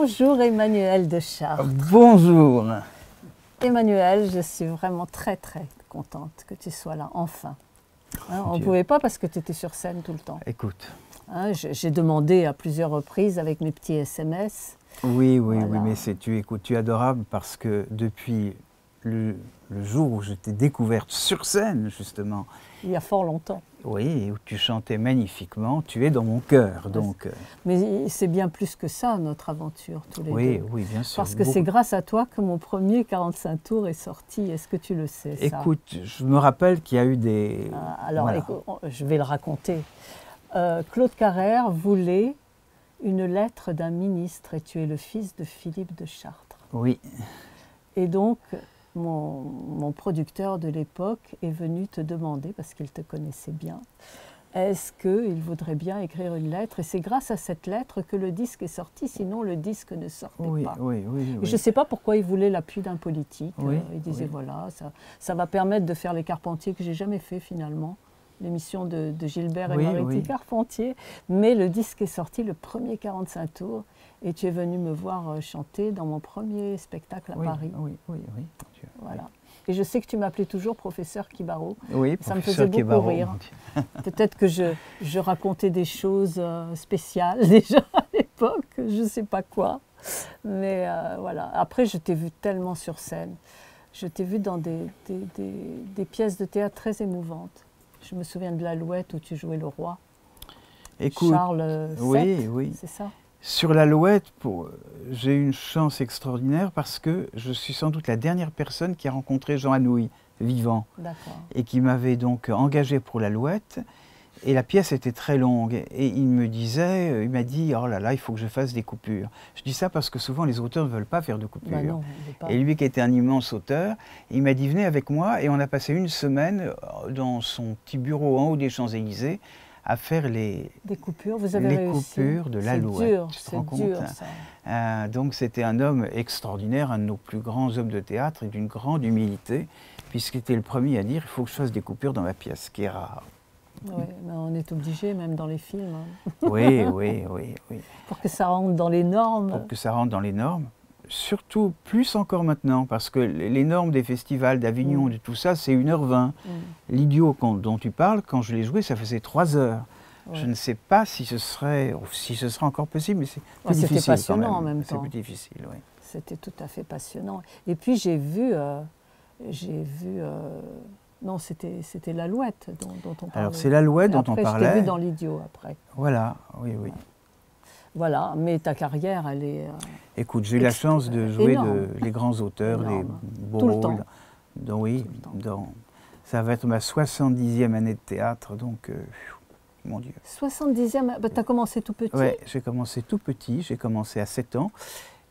Bonjour Emmanuel de Chartres. Bonjour. Emmanuel, je suis vraiment très contente que tu sois là, enfin. Hein, on ne pouvait pas parce que tu étais sur scène tout le temps. Écoute. Hein, j'ai demandé à plusieurs reprises avec mes petits SMS. Oui, Voilà. mais tu es adorable parce que depuis le jour où je t'ai découverte sur scène, justement. Il y a fort longtemps. Oui, où tu chantais magnifiquement, tu es dans mon cœur. Donc. Mais c'est bien plus que ça, notre aventure, tous les deux. Oui, bien sûr. Parce que c'est grâce à toi que mon premier 45 tours est sorti. Est-ce que tu le sais, ça? Écoute, je me rappelle qu'il y a eu des... alors, voilà. écoute, je vais le raconter. Claude Carrère voulait une lettre d'un ministre et tu es le fils de Philippe de Chartres. Oui. Et donc, mon producteur de l'époque est venu te demander, parce qu'il te connaissait bien, est-ce qu'il voudrait bien écrire une lettre? Et c'est grâce à cette lettre que le disque est sorti, sinon le disque ne sortait pas. Oui. Je ne sais pas pourquoi il voulait l'appui d'un politique. Oui, il disait, voilà, ça va permettre de faire Les Carpentiers, que je n'ai jamais fait finalement, l'émission de Gilbert et Mariti Carpentier. Mais le disque est sorti, le premier 45 tours, et tu es venu me voir chanter dans mon premier spectacle à Paris. Oui. Voilà. Et je sais que tu m'appelais toujours professeur Kibaro. Oui, ça me faisait beaucoup rire. Peut-être que je racontais des choses spéciales déjà à l'époque, je ne sais pas quoi. Mais voilà. Après, je t'ai vu tellement sur scène. Je t'ai vu dans des pièces de théâtre très émouvantes. Je me souviens de l'Alouette où tu jouais le roi. Écoute, Charles VII, oui. c'est ça? Sur l'Alouette, j'ai eu une chance extraordinaire parce que je suis sans doute la dernière personne qui a rencontré Jean Anouilh, vivant, et qui m'avait donc engagé pour l'Alouette. Et la pièce était très longue. Et il m'a dit, oh là là, il faut que je fasse des coupures. Je dis ça parce que souvent les auteurs ne veulent pas faire de coupures. Bah non, et lui qui était un immense auteur, il m'a dit, venez avec moi. Et on a passé une semaine dans son petit bureau en haut des Champs-Élysées à faire des coupures. Vous avez réussi. Coupures de l'Alouette. C'est dur, ça. Donc c'était un homme extraordinaire, un de nos plus grands hommes de théâtre et d'une grande humilité, puisqu'il était le premier à dire, il faut que je fasse des coupures dans ma pièce, ce qui est rare. Oui, mais on est obligé, même dans les films. Oui. Pour que ça rentre dans les normes. Pour que ça rentre dans les normes. Surtout, plus encore maintenant, parce que les normes des festivals d'Avignon, de tout ça, c'est 1h20. L'Idiot dont tu parles, quand je l'ai joué, ça faisait 3 heures. Ouais. Je ne sais pas si ce serait encore possible, mais c'est plus difficile. C'était passionnant en même temps. C'est plus difficile, oui. C'était tout à fait passionnant. Et puis j'ai vu non, c'était l'Alouette dont on parlait. Alors c'est l'Alouette dont on parlait. Après, je t'ai vu dans l'Idiot, après. Voilà, oui. Voilà, mais ta carrière, elle est... Écoute, j'ai eu la chance de jouer les grands auteurs, les beaux rôles. Ça va être ma 70e année de théâtre, donc, mon Dieu. 70e, tu as commencé tout petit? Oui, j'ai commencé tout petit, j'ai commencé à 7 ans.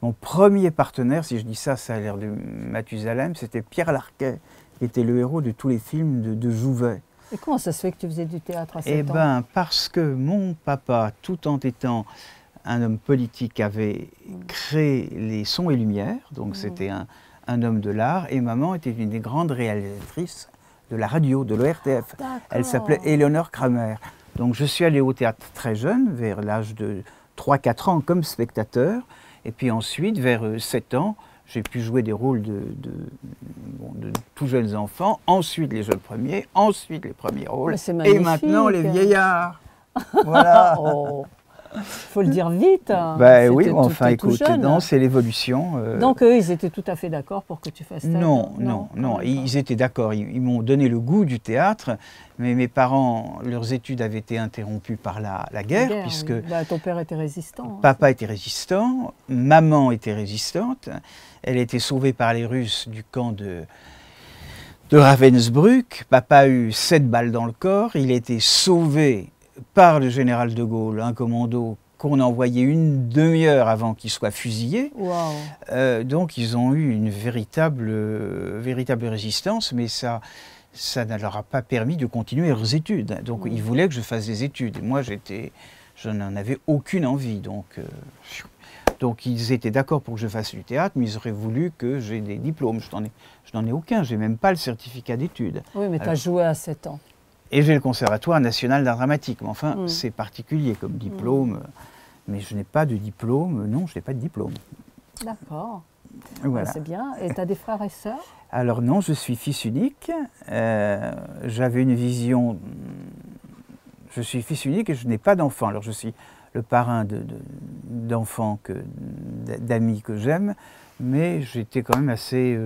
Mon premier partenaire, si je dis ça, ça a l'air de Mathusalem, c'était Pierre Larquet, qui était le héros de tous les films de Jouvet. Et comment ça se fait que tu faisais du théâtre à 7 ans? Eh bien, parce que mon papa, tout en étant un homme politique, avait créé les sons et lumières, donc c'était un homme de l'art, et maman était une des grandes réalisatrices de la radio, de l'ORTF. Elle s'appelait Éléonore Kramer. Donc je suis allé au théâtre très jeune, vers l'âge de 3-4 ans comme spectateur, et puis ensuite, vers 7 ans, j'ai pu jouer des rôles de tout jeunes enfants, ensuite les jeunes premiers, ensuite les premiers rôles, et maintenant les vieillards. Voilà. Faut le dire vite. Ben oui, enfin écoute, c'est l'évolution. Donc eux, ils étaient tout à fait d'accord pour que tu fasses ça? Non, ils étaient d'accord. Ils m'ont donné le goût du théâtre, mais mes parents, leurs études avaient été interrompues par la guerre, puisque ton père était résistant. Papa était résistant, maman était résistante. Elle a été sauvée par les Russes du camp de Ravensbrück. Papa a eu 7 balles dans le corps. Il a été sauvé par le général de Gaulle, un commando qu'on a envoyé une demi-heure avant qu'il soit fusillé. Wow. Donc ils ont eu une véritable résistance, mais ça ne leur a pas permis de continuer leurs études. Donc ils voulaient que je fasse des études. Et moi, je n'en avais aucune envie. Donc ils étaient d'accord pour que je fasse du théâtre, mais ils auraient voulu que j'ai des diplômes. Je n'en ai aucun, je n'ai même pas le certificat d'études. Oui, mais tu as joué à 7 ans. Et j'ai le Conservatoire national d'art dramatique, mais enfin, c'est particulier comme diplôme. mais je n'ai pas de diplôme. Non, je n'ai pas de diplôme. D'accord. Voilà. C'est bien. Et tu as des frères et sœurs? Alors non, je suis fils unique. J'avais une vision... Je suis fils unique et je n'ai pas d'enfants. Alors je suis le parrain d'enfants, d'amis que j'aime, mais j'étais quand même assez...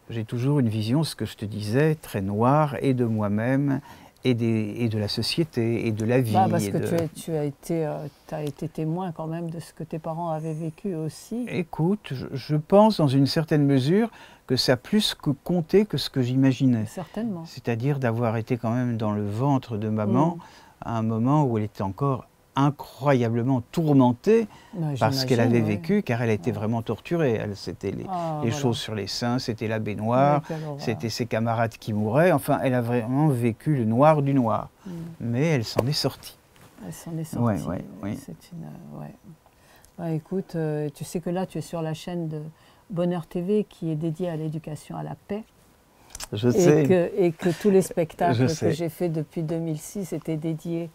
j'ai toujours une vision, ce que je te disais, très noire, et de moi-même, et de la société, et de la vie. Parce que tu as été témoin quand même de ce que tes parents avaient vécu aussi. Écoute, je pense dans une certaine mesure que ça a plus compté que ce que j'imaginais. Certainement. C'est-à-dire d'avoir été quand même dans le ventre de maman à un moment où elle était encore incroyablement tourmentée par ce qu'elle avait vécu, car elle a été vraiment torturée. C'était les choses sur les seins, c'était la baignoire, c'était ses camarades qui mouraient. Enfin, elle a vraiment vécu le noir du noir. Mais elle s'en est sortie. Elle s'en est sortie. Oui. Écoute, tu sais que là, tu es sur la chaîne de Bonheur TV qui est dédiée à l'éducation à la paix. Je sais. Et que tous les spectacles que j'ai faits depuis 2006 étaient dédiés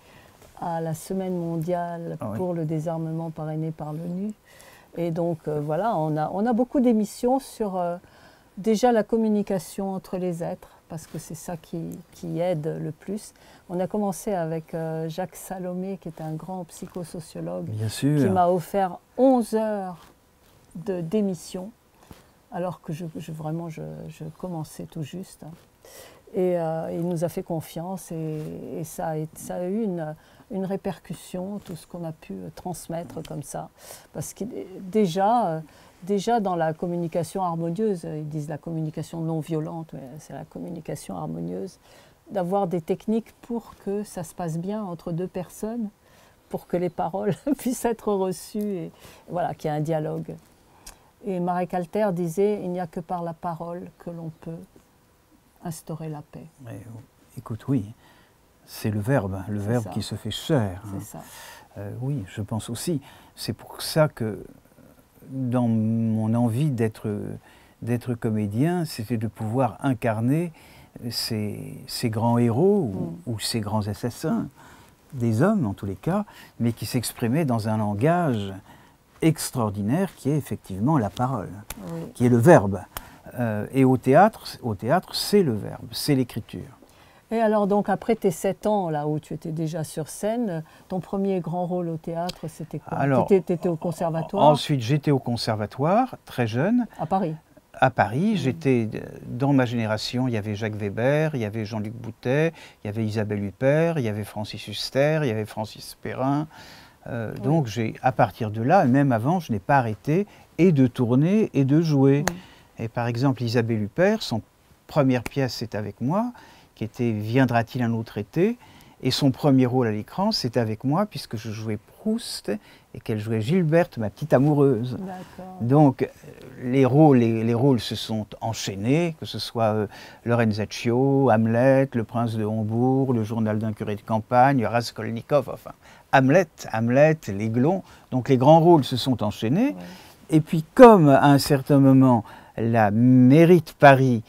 à la Semaine mondiale pour le désarmement parrainée par l'ONU. Et donc voilà, on a beaucoup d'émissions sur déjà la communication entre les êtres, parce que c'est ça qui aide le plus. On a commencé avec Jacques Salomé, qui est un grand psychosociologue, qui m'a offert 11 heures d'émissions, alors que je commençais tout juste. Et il nous a fait confiance et ça a eu une répercussion, tout ce qu'on a pu transmettre comme ça. Parce que déjà dans la communication harmonieuse, ils disent la communication non violente, mais c'est la communication harmonieuse, d'avoir des techniques pour que ça se passe bien entre deux personnes, pour que les paroles puissent être reçues, et voilà, qu'il y ait un dialogue. Et Marek Alter disait, il n'y a que par la parole que l'on peut instaurer la paix. Mais, écoute, oui, c'est le verbe qui se fait chair. C'est ça. Oui, je pense aussi. C'est pour ça que dans mon envie d'être comédien, c'était de pouvoir incarner ces grands héros ou ces grands assassins, des hommes en tous les cas, mais qui s'exprimaient dans un langage extraordinaire qui est effectivement la parole, qui est le verbe. Et au théâtre, c'est le verbe, c'est l'écriture. Et alors donc après tes 7 ans, là où tu étais déjà sur scène, ton premier grand rôle au théâtre, c'était quoi? Tu étais au conservatoire? Ensuite, j'étais au conservatoire, très jeune. À Paris? À Paris, j'étais, dans ma génération, il y avait Jacques Weber, il y avait Jean-Luc Boutet, il y avait Isabelle Huppert, il y avait Francis Huster, il y avait Francis Perrin. Donc à partir de là, et même avant, je n'ai pas arrêté et de tourner et de jouer. Et par exemple, Isabelle Huppert, son première pièce, c'est avec moi, qui était Viendra-t-il un autre été? Et son premier rôle à l'écran, c'était avec moi, puisque je jouais Proust et qu'elle jouait Gilberte, ma petite amoureuse. Donc les rôles se sont enchaînés, que ce soit Lorenzaccio, Hamlet, Le Prince de Hombourg, Le Journal d'un curé de campagne, Raskolnikov, enfin Hamlet, l'Aiglon. Donc les grands rôles se sont enchaînés. Et puis comme à un certain moment, la mairie de Paris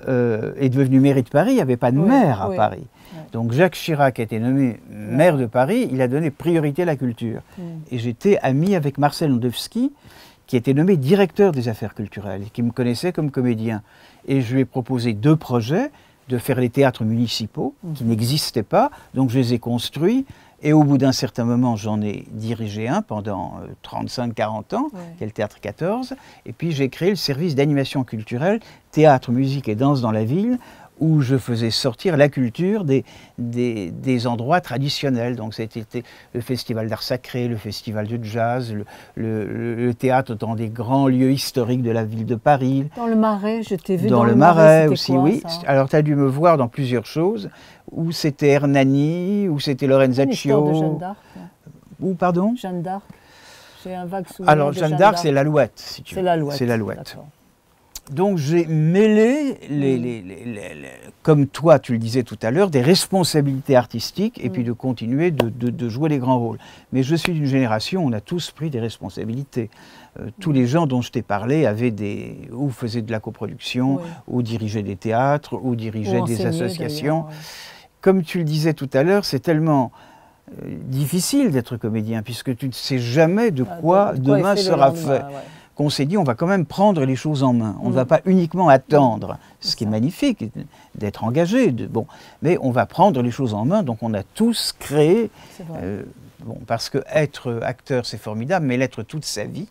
est devenue mairie de Paris, il n'y avait pas de maire à Paris. Donc Jacques Chirac a été nommé maire de Paris, il a donné priorité à la culture. Et j'étais ami avec Marcel Landowski, qui était nommé directeur des affaires culturelles, qui me connaissait comme comédien. Et je lui ai proposé 2 projets, de faire les théâtres municipaux, qui n'existaient pas, donc je les ai construits. Et au bout d'un certain moment, j'en ai dirigé un pendant 35-40 ans, qui est le Théâtre 14. Et puis j'ai créé le service d'animation culturelle, théâtre, musique et danse dans la ville, où je faisais sortir la culture des endroits traditionnels. Donc c'était le festival d'art sacré, le festival de jazz, le théâtre dans des grands lieux historiques de la ville de Paris. Dans le Marais, je t'ai vu dans le Marais aussi, oui. Alors tu as dû me voir dans plusieurs choses, où c'était Hernani, où c'était Lorenzaccio. L'histoire de Jeanne d'Arc. Où, pardon? Jeanne d'Arc. J'ai un vague souvenir. Alors Jeanne d'Arc, c'est l'Alouette, si tu veux. C'est l'Alouette. Donc j'ai mêlé, comme toi tu le disais tout à l'heure, des responsabilités artistiques et puis de continuer de jouer les grands rôles. Mais je suis d'une génération où on a tous pris des responsabilités. Tous les gens dont je t'ai parlé avaient ou faisaient de la coproduction, ou dirigeaient des théâtres, ou dirigeaient des associations. Comme tu le disais tout à l'heure, c'est tellement difficile d'être comédien, puisque tu ne sais jamais de quoi demain sera fait. Ouais. Qu'on s'est dit, on va quand même prendre les choses en main. On ne va pas uniquement attendre, ce qui est magnifique, d'être engagé, bon, mais on va prendre les choses en main, donc on a tous créé, bon, parce que être acteur, c'est formidable, mais l'être toute sa vie,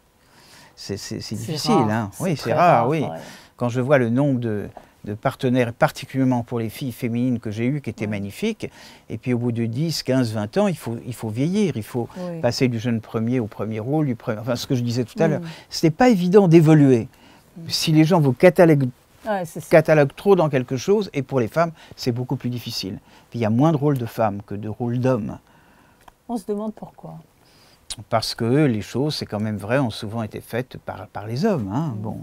c'est difficile. Hein. Oui, c'est rare, oui. Ouais. Quand je vois le nombre de partenaires, particulièrement pour les filles féminines que j'ai eues, qui étaient magnifiques. Et puis au bout de 10, 15, 20 ans, il faut vieillir, il faut passer du jeune premier au premier rôle, enfin ce que je disais tout à l'heure. Ce n'est pas évident d'évoluer. Si les gens vous cataloguent trop dans quelque chose, et pour les femmes, c'est beaucoup plus difficile. Puis il y a moins de rôles de femmes que de rôles d'hommes. On se demande pourquoi. Parce que les choses, c'est quand même vrai, ont souvent été faites par les hommes. Hein. Bon,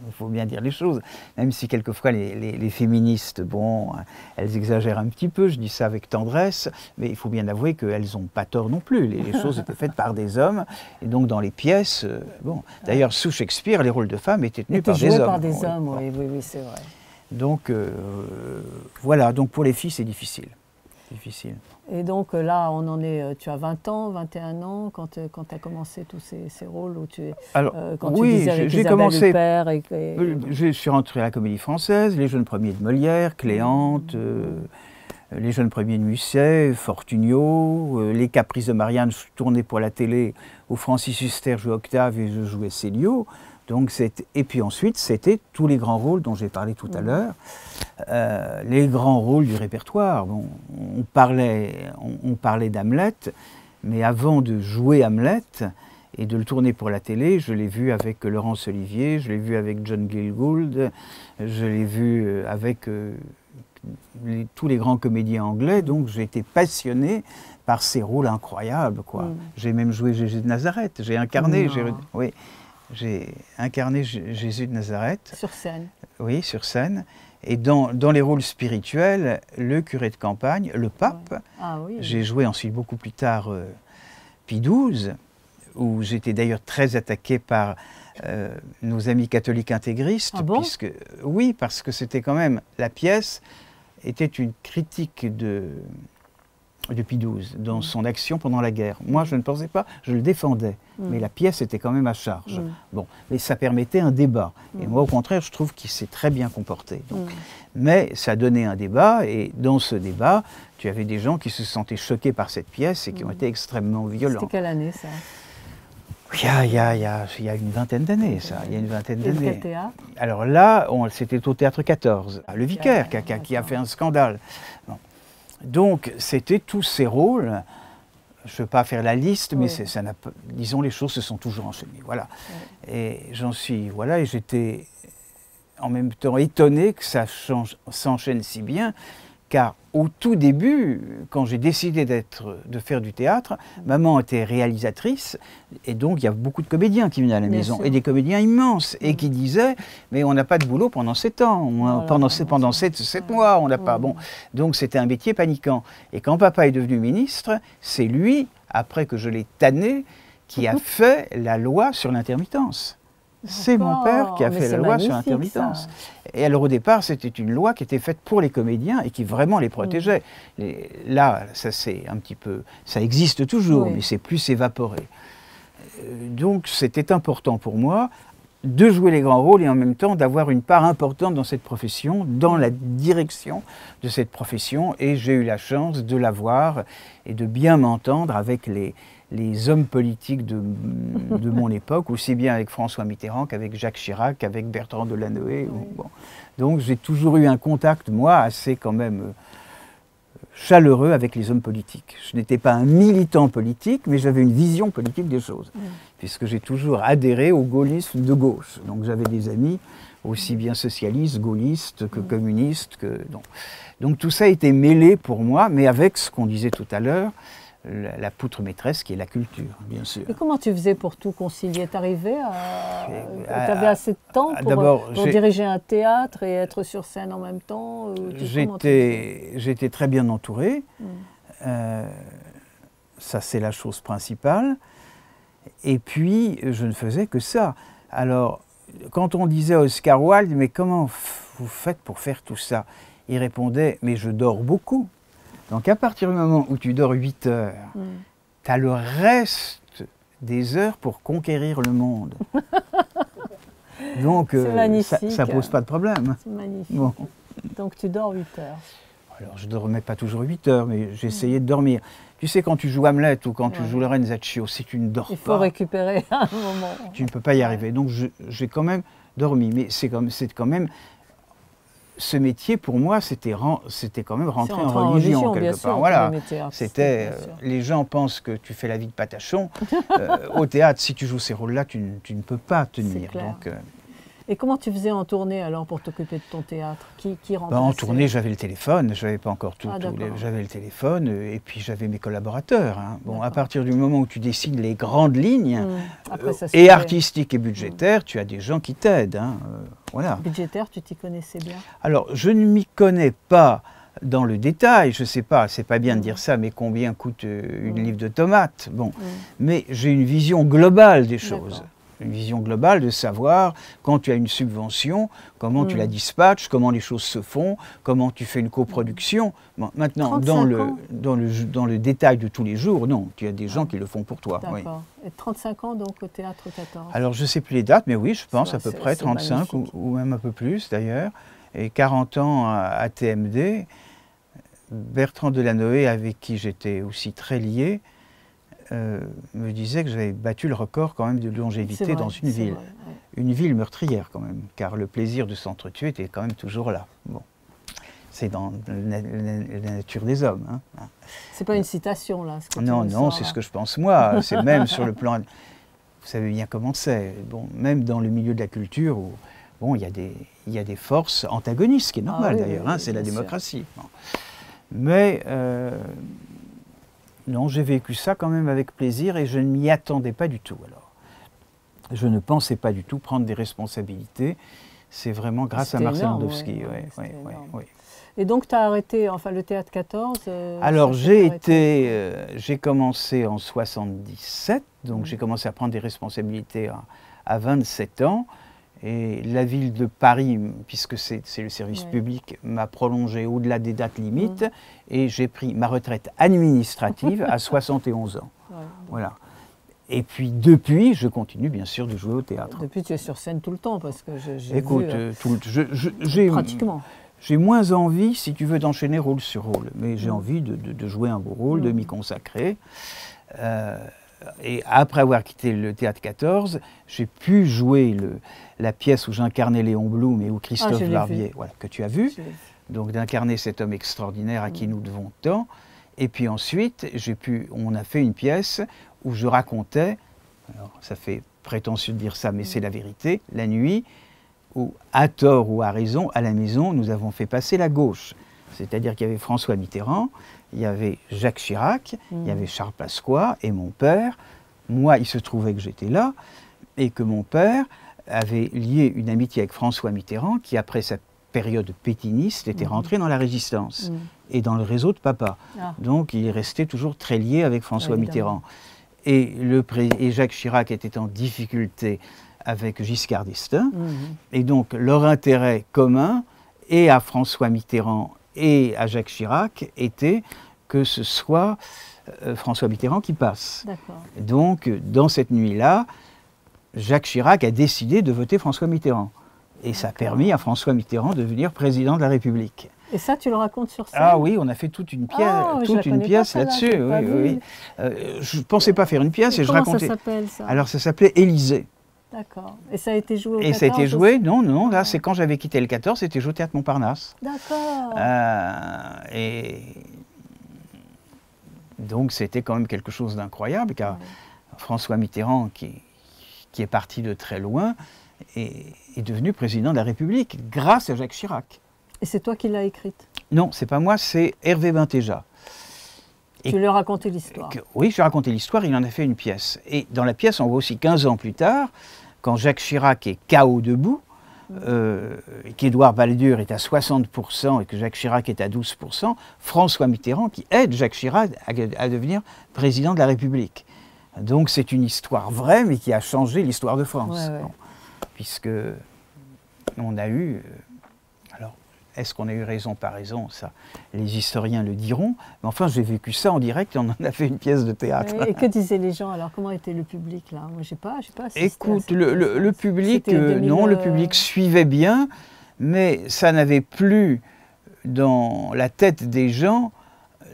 il faut bien dire les choses. Même si quelquefois les féministes, bon, elles exagèrent un petit peu, je dis ça avec tendresse, mais il faut bien avouer qu'elles n'ont pas tort non plus. Les choses étaient faites par des hommes, et donc dans les pièces, bon. D'ailleurs, sous Shakespeare, les rôles de femmes étaient tenus par des hommes. Par des hommes, oui, c'est vrai. Donc, voilà, donc pour les filles, c'est difficile. Et donc là, on en est, tu as 20 ans, 21 ans, quand tu as commencé tous ces rôles où tu es. Alors, quand tu disais avec j'ai commencé. Je suis rentré à la Comédie Française, les jeunes premiers de Molière, Cléante, les jeunes premiers de Musset, Fortunio, les Caprices de Marianne, je suis tourné pour la télé où Francis Huster jouait Octave et je jouais Célio. Donc et puis ensuite, c'était tous les grands rôles dont j'ai parlé tout à l'heure, les grands rôles du répertoire. Bon, on parlait d'Hamlet, mais avant de jouer Hamlet et de le tourner pour la télé, je l'ai vu avec Laurence Olivier, je l'ai vu avec John Gill Gould, je l'ai vu avec tous les grands comédiens anglais, donc j'ai été passionné par ces rôles incroyables, quoi. J'ai même joué Jésus de Nazareth, j'ai incarné, j'ai incarné Jésus de Nazareth. Sur scène. Oui, sur scène. Et dans les rôles spirituels, le curé de campagne, le pape. J'ai joué ensuite beaucoup plus tard Pie XII, où j'étais d'ailleurs très attaqué par nos amis catholiques intégristes. Ah bon ? Oui, parce que c'était quand même, la pièce était une critique de Pie XII, dans son action pendant la guerre. Moi, je ne pensais pas, je le défendais, mais la pièce était quand même à charge. Bon, mais ça permettait un débat. Et moi, au contraire, je trouve qu'il s'est très bien comporté. Donc. Mais ça donnait un débat, et dans ce débat, tu avais des gens qui se sentaient choqués par cette pièce et qui ont été extrêmement violents. C'était quelle année, ça ? Il y a une vingtaine d'années, ça. Il y a une vingtaine d'années. Quel théâtre ? Alors là, c'était au Théâtre 14, Le Vicaire, qui a fait un scandale. Bon. Donc, c'était tous ces rôles, je ne veux pas faire la liste, mais disons, les choses se sont toujours enchaînées, voilà. Et et j'étais en même temps étonné que ça s'enchaîne si bien, car au tout début, quand j'ai décidé de faire du théâtre, maman était réalisatrice, et donc il y a beaucoup de comédiens qui venaient à la maison, et des comédiens immenses, et qui disaient « mais on n'a pas de boulot pendant 7 ans, pendant 7 mois, on n'a pas... » Bon, donc c'était un métier paniquant. Et quand papa est devenu ministre, c'est lui, après que je l'ai tanné, qui a fait la loi sur l'intermittence. C'est mon père qui a fait la loi sur l'intermittence. Et alors au départ, c'était une loi qui était faite pour les comédiens et qui vraiment les protégeait. Là, ça c'est un petit peu, ça existe toujours, mais c'est plus évaporé. Donc c'était important pour moi de jouer les grands rôles et en même temps d'avoir une part importante dans cette profession, dans la direction de cette profession. Et j'ai eu la chance de l'avoir et de bien m'entendre avec les hommes politiques de mon époque, aussi bien avec François Mitterrand qu'avec Jacques Chirac, qu'avec Bertrand Delanoë. Bon. Donc j'ai toujours eu un contact, moi, assez quand même chaleureux avec les hommes politiques. Je n'étais pas un militant politique, mais j'avais une vision politique des choses, puisque j'ai toujours adhéré au gaullisme de gauche. Donc j'avais des amis aussi bien socialistes, gaullistes que communistes. Donc tout ça était mêlé pour moi, mais avec ce qu'on disait tout à l'heure, la poutre maîtresse qui est la culture, bien sûr. Et comment tu faisais pour tout concilier? T'arrivais tu avais assez de temps pour diriger un théâtre et être sur scène en même temps? J'étais très bien entouré. Ça, c'est la chose principale. Et puis, je ne faisais que ça. Alors, quand on disait à Oscar Wilde, mais comment vous faites pour faire tout ça? Il répondait, mais je dors beaucoup. Donc à partir du moment où tu dors 8 heures, tu as le reste des heures pour conquérir le monde. Donc ça ne pose pas de problème. C'est magnifique. Bon. Donc tu dors 8 heures. Alors je ne dormais pas toujours 8 heures, mais j'essayais de dormir. Tu sais, quand tu joues Hamlet ou quand tu joues Lorenzaccio, si tu ne dors pas... Il faut récupérer à un moment. Tu ne peux pas y arriver. Donc j'ai quand même dormi. Mais c'est quand même... Ce métier, pour moi, c'était quand même rentrer en religion, quelque part. Sûr, voilà. C'était, les gens pensent que tu fais la vie de Patachon. Au théâtre, si tu joues ces rôles-là, tu ne peux pas tenir. Donc, et comment tu faisais en tournée alors pour t'occuper de ton théâtre? Qui remplaçait? En tournée, j'avais le téléphone. Je n'avais pas encore tout. J'avais le téléphone et puis j'avais mes collaborateurs. Hein. Bon, à partir du moment où tu décides les grandes lignes, et artistiques et budgétaires, tu as des gens qui t'aident. Hein. Voilà. Budgétaire, tu t'y connaissais bien? Alors, je ne m'y connais pas dans le détail, je ne sais pas, c'est pas bien de dire ça, mais combien coûte une livre de tomates? Bon, mais j'ai une vision globale des choses. Une vision globale de savoir, quand tu as une subvention, comment tu la dispatches, comment les choses se font, comment tu fais une coproduction. Bon, maintenant, dans le détail de tous les jours, non, tu as des gens qui le font pour toi. D'accord. Oui. Et 35 ans donc au Théâtre 14? Alors je ne sais plus les dates, mais oui, je pense à peu près 35 ou même un peu plus d'ailleurs. Et 40 ans à TMD. Bertrand Delanoë, avec qui j'étais aussi très lié, me disait que j'avais battu le record quand même de longévité dans une ville. Vrai, ouais. Une ville meurtrière quand même, car le plaisir de s'entretuer était quand même toujours là. Bon. C'est dans la nature des hommes. Hein. C'est pas une citation là, ce que non, non, c'est ce que je pense moi. C'est même sur le plan... Vous savez bien comment c'est. Bon, même dans le milieu de la culture, où, bon, il y a des forces antagonistes, ce qui est normal d'ailleurs, hein, c'est la démocratie. Bon. Mais... non, j'ai vécu ça quand même avec plaisir et je ne m'y attendais pas du tout. Alors, je ne pensais pas du tout prendre des responsabilités. C'est vraiment grâce à Marcel Landowski. Oui. Et donc, tu as arrêté le Théâtre 14 Alors, j'ai commencé en 77, donc j'ai commencé à prendre des responsabilités à 27 ans. Et la ville de Paris, puisque c'est le service public, m'a prolongé au-delà des dates limites et j'ai pris ma retraite administrative à 71 ans. Voilà. Et puis depuis, je continue bien sûr de jouer au théâtre. Depuis, tu es sur scène tout le temps parce que j'ai Écoute, pratiquement. J'ai moins envie, si tu veux, d'enchaîner rôle sur rôle, mais j'ai envie de jouer un beau rôle, de m'y consacrer. Et après avoir quitté le Théâtre 14, j'ai pu jouer la pièce où j'incarnais Léon Blum et où Christophe Barbier, voilà, que tu as vu, donc d'incarner cet homme extraordinaire à qui nous devons tant. Et puis ensuite, on a fait une pièce où je racontais, alors ça fait prétentieux de dire ça, mais c'est la vérité, la nuit où, à tort ou à raison, à la maison, nous avons fait passer la gauche. C'est-à-dire qu'il y avait François Mitterrand, il y avait Jacques Chirac, il y avait Charles Pasqua et mon père. Moi, il se trouvait que j'étais là et que mon père avait lié une amitié avec François Mitterrand qui, après sa période pétiniste, était rentré dans la Résistance et dans le réseau de papa. Donc, il est resté toujours très lié avec François Mitterrand. Et Jacques Chirac était en difficulté avec Giscard d'Estaing. Et donc, leur intérêt commun, et à François Mitterrand et à Jacques Chirac, était que ce soit François Mitterrand qui passe. Donc, dans cette nuit-là, Jacques Chirac a décidé de voter François Mitterrand. Et ça a permis à François Mitterrand de devenir président de la République. Et ça, tu le racontes sur scène? Ah oui, on a fait toute une pièce, là-dessus. Je ne pensais pas faire une pièce et je racontais. Comment ça s'appelle ça? Alors, ça s'appelait Élysée. D'accord. Et ça a été joué au 14 Et ça a été joué, non, là, c'est quand j'avais quitté le 14, c'était joué au Théâtre Montparnasse. D'accord. Et donc, c'était quand même quelque chose d'incroyable, car François Mitterrand, qui est parti de très loin, est devenu président de la République, grâce à Jacques Chirac. Et c'est toi qui l'as écrite? Non, c'est pas moi, c'est Hervé Bentéja. Tu lui as raconté l'histoire? Oui, je lui ai raconté l'histoire, il en a fait une pièce. Et dans la pièce, on voit aussi 15 ans plus tard, quand Jacques Chirac est KO debout, qu'Édouard Balladur est à 60% et que Jacques Chirac est à 12%, François Mitterrand qui aide Jacques Chirac à devenir président de la République. Donc c'est une histoire vraie, mais qui a changé l'histoire de France. Bon, puisque on a eu... alors, est-ce qu'on a eu raison, pas raison, ça, les historiens le diront. Mais enfin, j'ai vécu ça en direct et on en a fait une pièce de théâtre. Oui, et que disaient les gens alors? Comment était le public là? Moi, j'ai pas assisté. Écoute, le public, non, le public suivait bien, mais ça n'avait plus dans la tête des gens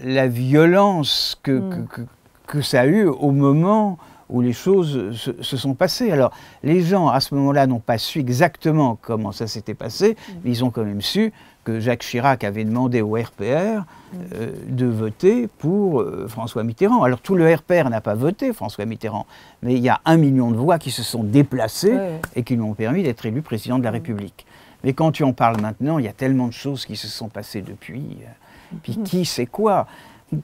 la violence que ça a eu au moment où les choses se sont passées. Alors, les gens, à ce moment-là, n'ont pas su exactement comment ça s'était passé, mais ils ont quand même su que Jacques Chirac avait demandé au RPR de voter pour François Mitterrand. Alors, tout le RPR n'a pas voté François Mitterrand, mais il y a 1 million de voix qui se sont déplacées et qui lui ont permis d'être élu président de la République. Mais quand tu en parles maintenant, il y a tellement de choses qui se sont passées depuis. Puis qui sait quoi?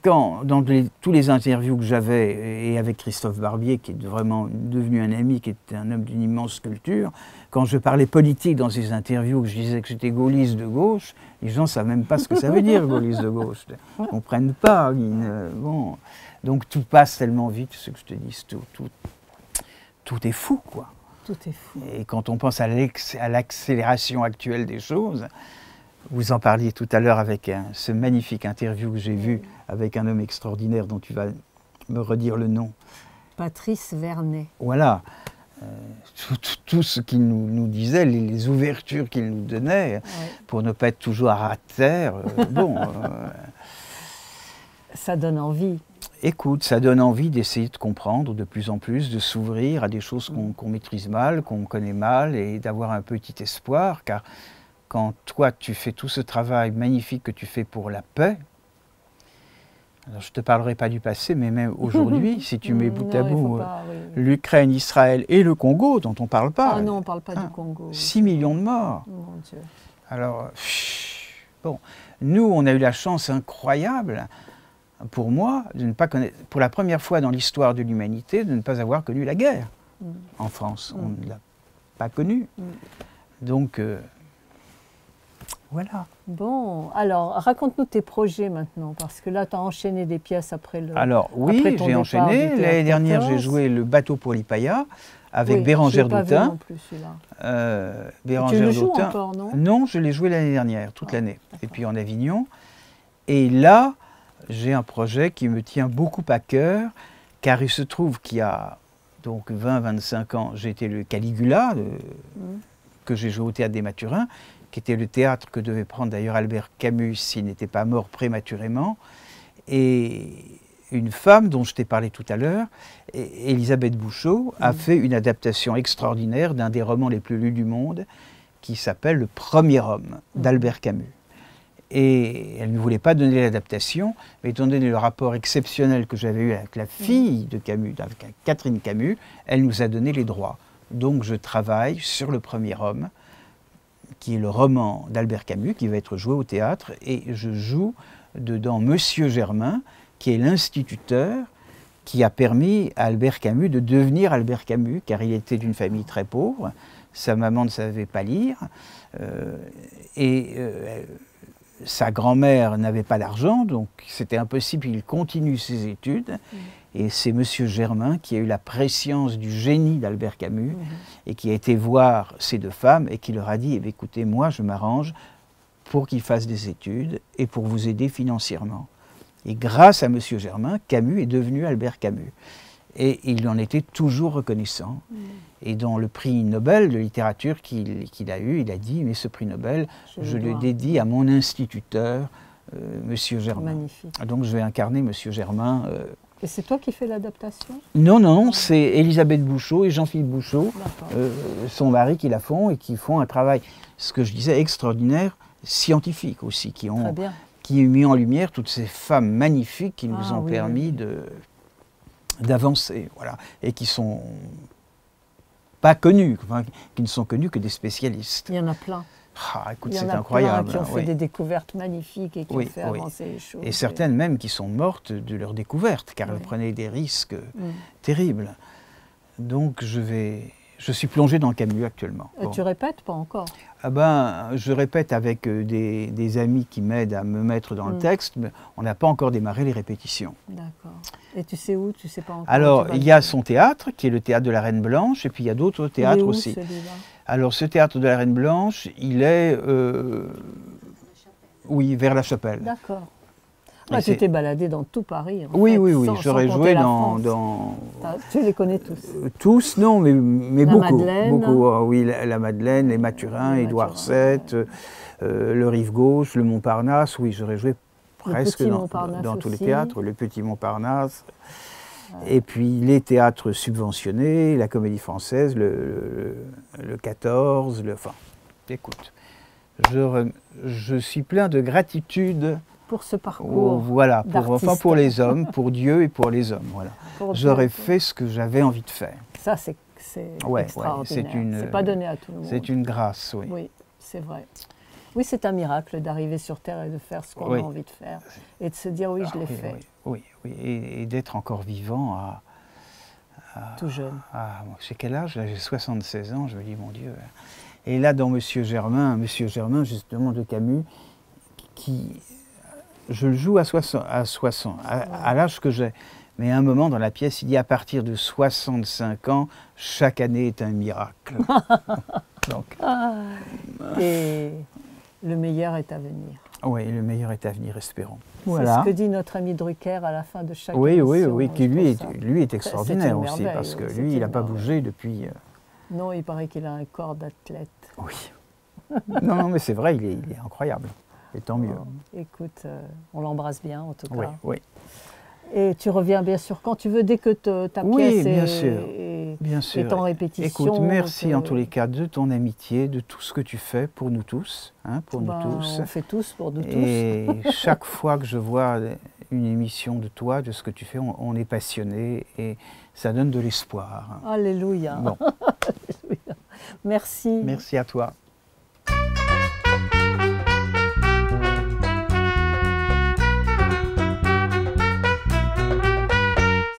Quand, dans tous les interviews que j'avais, et avec Christophe Barbier, qui est vraiment devenu un ami, qui était un homme d'une immense culture, quand je parlais politique dans ces interviews, que je disais que j'étais gaulliste de gauche, les gens ne savent même pas ce que ça veut dire, gaulliste de gauche. Ils ne comprennent pas. Bon. Donc tout passe tellement vite, ce que je te dis, tout est fou, quoi. Tout est fou. Et quand on pense à l'accélération actuelle des choses, vous en parliez tout à l'heure avec ce magnifique interview que j'ai vu avec un homme extraordinaire dont tu vas me redire le nom. Patrice Vernet. Voilà. Tout ce qu'il nous disait, les ouvertures qu'il nous donnait, pour ne pas être toujours à terre. Ça donne envie. Écoute, ça donne envie d'essayer de comprendre de plus en plus, de s'ouvrir à des choses qu'on maîtrise mal, qu'on connaît mal, et d'avoir un petit espoir, car quand toi, tu fais tout ce travail magnifique que tu fais pour la paix, alors je ne te parlerai pas du passé, mais même aujourd'hui, si tu mets bout à bout l'Ukraine, Israël et le Congo, dont on ne parle pas. Ah non, on ne parle pas du Congo. 6 millions de morts. Mon Dieu. Alors, bon, nous, on a eu la chance incroyable, pour moi, de ne pas connaître, pour la première fois dans l'histoire de l'humanité, de ne pas avoir connu la guerre en France. On ne l'a pas connue. Donc, voilà. Bon, alors raconte-nous tes projets maintenant, parce que là tu as enchaîné des pièces après le. Alors oui, j'ai enchaîné. L'année dernière, j'ai joué Le Bateau pour Lipaya avec Bérengère Doutin. Tu le joues encore, non? Non, je l'ai joué l'année dernière, toute l'année. Et puis en Avignon. Et là, j'ai un projet qui me tient beaucoup à cœur, car il se trouve qu'il y a donc 20-25 ans, j'étais le Caligula, que j'ai joué au Théâtre des Mathurins, qui était le théâtre que devait prendre d'ailleurs Albert Camus s'il n'était pas mort prématurément. Et une femme dont je t'ai parlé tout à l'heure, Elisabeth Bouchot, a fait une adaptation extraordinaire d'un des romans les plus lus du monde, qui s'appelle Le Premier Homme, d'Albert Camus. Et elle ne voulait pas donner l'adaptation, mais étant donné le rapport exceptionnel que j'avais eu avec la fille de Camus, avec Catherine Camus, elle nous a donné les droits. Donc je travaille sur Le Premier Homme, qui est le roman d'Albert Camus, qui va être joué au théâtre, et je joue dedans Monsieur Germain, qui est l'instituteur qui a permis à Albert Camus de devenir Albert Camus, car il était d'une famille très pauvre, sa maman ne savait pas lire, sa grand-mère n'avait pas d'argent, donc c'était impossible qu'il continue ses études. Et c'est Monsieur Germain qui a eu la prescience du génie d'Albert Camus et qui a été voir ces deux femmes et qui leur a dit, écoutez, moi je m'arrange pour qu'ils fassent des études et pour vous aider financièrement. Et grâce à Monsieur Germain, Camus est devenu Albert Camus. Et il en était toujours reconnaissant. Et dans le prix Nobel de littérature qu'il a eu, il a dit, mais ce prix Nobel, je le dédie à mon instituteur, Monsieur Germain. Magnifique. Donc je vais incarner Monsieur Germain. Et c'est toi qui fais l'adaptation? Non, non, c'est Elisabeth Bouchot et Jean-Philippe Bouchot, son mari, qui la font et qui font un travail, ce que je disais, extraordinaire, scientifique aussi, qui ont mis en lumière toutes ces femmes magnifiques qui nous ont permis d'avancer, voilà, et qui sont pas connues, enfin, qui ne sont connues que des spécialistes. Il y en a plein. Ah, écoute, c'est incroyable. Il y en a plein qui ont fait des découvertes magnifiques et qui ont fait avancer les choses. Et certaines même qui sont mortes de leur découverte, car elles prenaient des risques terribles. Donc je suis plongé dans Camus actuellement. Tu répètes pas encore? Ah ben, je répète avec des amis qui m'aident à me mettre dans le texte, mais on n'a pas encore démarré les répétitions. D'accord. Et tu sais où? Tu sais pas encore? Alors, il y a son théâtre, qui est le théâtre de la Reine Blanche, et puis il y a d'autres théâtres aussi. Celui-là? Alors, ce théâtre de la Reine Blanche, il est Oui, vers la Chapelle. D'accord. Et Tu c'est- t'es baladé dans tout Paris. Oui, fait, oui, oui, sans j'aurais compter joué la dans, France. Tu les connais tous. tous, non, mais La beaucoup. Madeleine. Beaucoup, oui, la Madeleine, les Mathurins, Les Édouard Mathurins, VII, le Rive Gauche, le Montparnasse, oui, j'aurais joué presque Petit dans, Montparnasse dans tous les aussi. théâtres, le Petit Montparnasse, et puis les théâtres subventionnés, la Comédie Française, le 14, enfin, écoute, je suis plein de gratitude. Pour ce parcours. Voilà, d'artiste. enfin pour les hommes, pour Dieu et pour les hommes. Voilà. Pour J'aurais Dieu. fait ce que j'avais envie de faire. Ça, c'est Ouais, extraordinaire. ouais, C'est pas donné à tout le monde. C'est une grâce, oui. Oui, c'est vrai. Oui, c'est un miracle d'arriver sur Terre et de faire ce qu'on Oui. a envie de faire. Et de se dire, oui, je l'ai oui, fait, oui, oui, et d'être encore vivant tout jeune. j'ai quel âge? Là, j'ai 76 ans, je me dis, mon Dieu. Et là, dans Monsieur Germain, justement, de Camus, je le joue à l'âge que j'ai. Mais à un moment dans la pièce, il dit à partir de 65 ans, chaque année est un miracle. Donc, Et le meilleur est à venir. oui, le meilleur est à venir, espérons. C'est ce que dit notre ami Drucker à la fin de chaque Oui, émission. oui, qui je lui trouve ça. est extraordinaire une aussi, merveille, parce que oui, lui, c'est il n'a une pas merveille. bougé depuis... Non, il paraît qu'il a un corps d'athlète. Oui. Non, mais c'est vrai, il est incroyable. Et tant mieux. Écoute, on l'embrasse bien en tout cas. Oui, oui. Et tu reviens bien sûr quand tu veux, dès que ta Oui, pièce bien est, sûr. est- Bien sûr. est en répétition. Écoute, merci que- en tous les cas de ton amitié, de tout ce que tu fais pour nous tous. Pour Ben, nous tous. on fait tous pour nous tous. Et chaque fois que je vois une émission de toi, de ce que tu fais, on est passionné et ça donne de l'espoir. Alléluia. Bon, Merci. merci à toi.